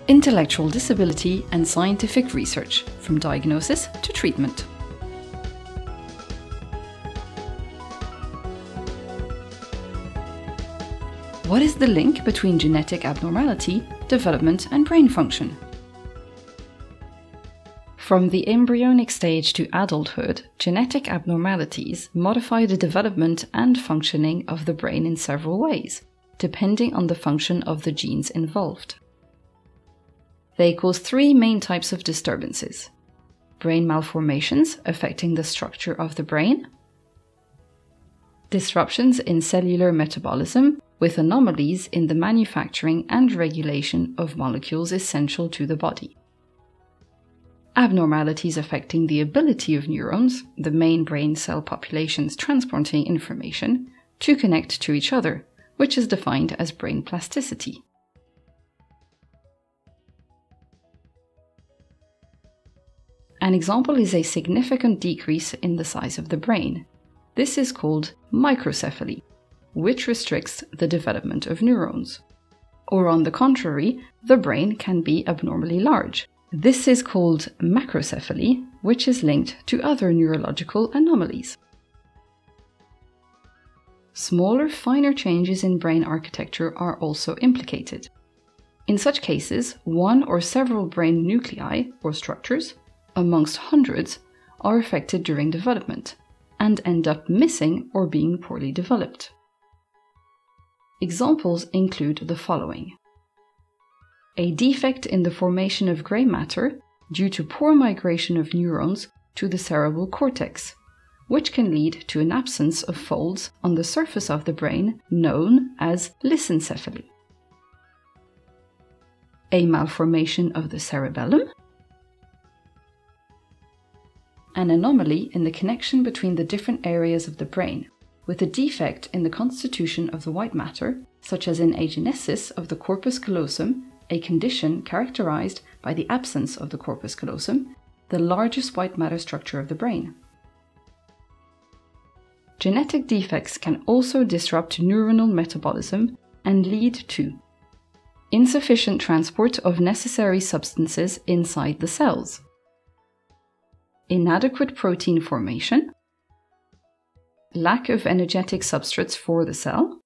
Intellectual disability and scientific research, from diagnosis to treatment. What is the link between genetic abnormality, development, and brain function? From the embryonic stage to adulthood, genetic abnormalities modify the development and functioning of the brain in several ways, depending on the function of the genes involved. They cause three main types of disturbances: brain malformations affecting the structure of the brain, disruptions in cellular metabolism with anomalies in the manufacturing and regulation of molecules essential to the body, abnormalities affecting the ability of neurons, the main brain cell populations transporting information, to connect to each other, which is defined as brain plasticity. An example is a significant decrease in the size of the brain. This is called microcephaly, which restricts the development of neurons. Or on the contrary, the brain can be abnormally large. This is called macrocephaly, which is linked to other neurological anomalies. Smaller, finer changes in brain architecture are also implicated. In such cases, one or several brain nuclei, or structures, amongst hundreds, are affected during development and end up missing or being poorly developed. Examples include the following: a defect in the formation of grey matter due to poor migration of neurons to the cerebral cortex, which can lead to an absence of folds on the surface of the brain known as lissencephaly. A malformation of the cerebellum, an anomaly in the connection between the different areas of the brain, with a defect in the constitution of the white matter, such as in agenesis of the corpus callosum, a condition characterized by the absence of the corpus callosum, the largest white matter structure of the brain. Genetic defects can also disrupt neuronal metabolism and lead to insufficient transport of necessary substances inside the cells, inadequate protein formation, lack of energetic substrates for the cell,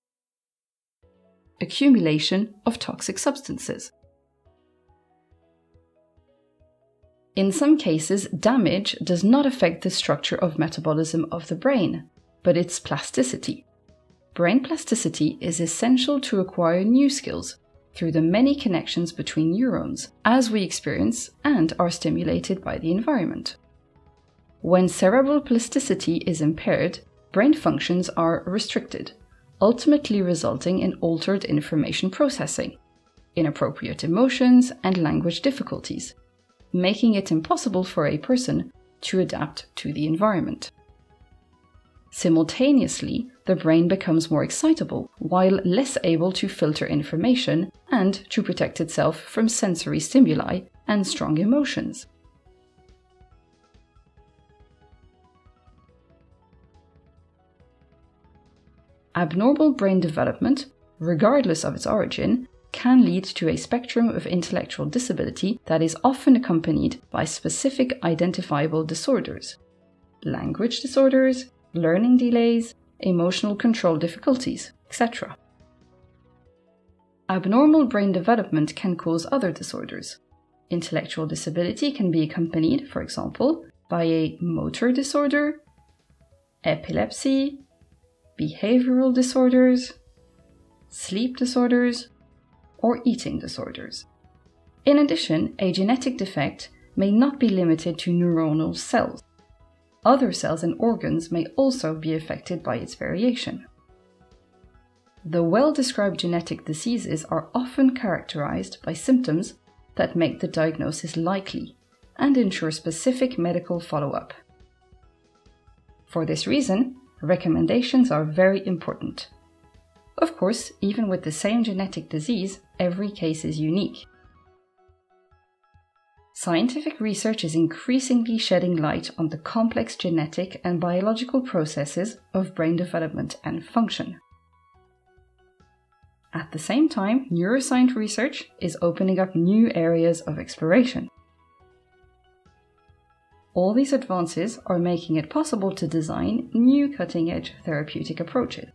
accumulation of toxic substances. In some cases, damage does not affect the structure of metabolism of the brain, but its plasticity. Brain plasticity is essential to acquire new skills through the many connections between neurons as we experience and are stimulated by the environment. When cerebral plasticity is impaired, brain functions are restricted, ultimately resulting in altered information processing, inappropriate emotions, and language difficulties, making it impossible for a person to adapt to the environment. Simultaneously, the brain becomes more excitable, while less able to filter information and to protect itself from sensory stimuli and strong emotions. Abnormal brain development, regardless of its origin, can lead to a spectrum of intellectual disability that is often accompanied by specific identifiable disorders: language disorders, learning delays, emotional control difficulties, etc. Abnormal brain development can cause other disorders. Intellectual disability can be accompanied, for example, by a motor disorder, epilepsy, behavioral disorders, sleep disorders, or eating disorders. In addition, a genetic defect may not be limited to neuronal cells. Other cells and organs may also be affected by its variation. The well-described genetic diseases are often characterized by symptoms that make the diagnosis likely and ensure specific medical follow-up. For this reason, recommendations are very important. Of course, even with the same genetic disease, every case is unique. Scientific research is increasingly shedding light on the complex genetic and biological processes of brain development and function. At the same time, neuroscience research is opening up new areas of exploration. All these advances are making it possible to design new cutting-edge therapeutic approaches.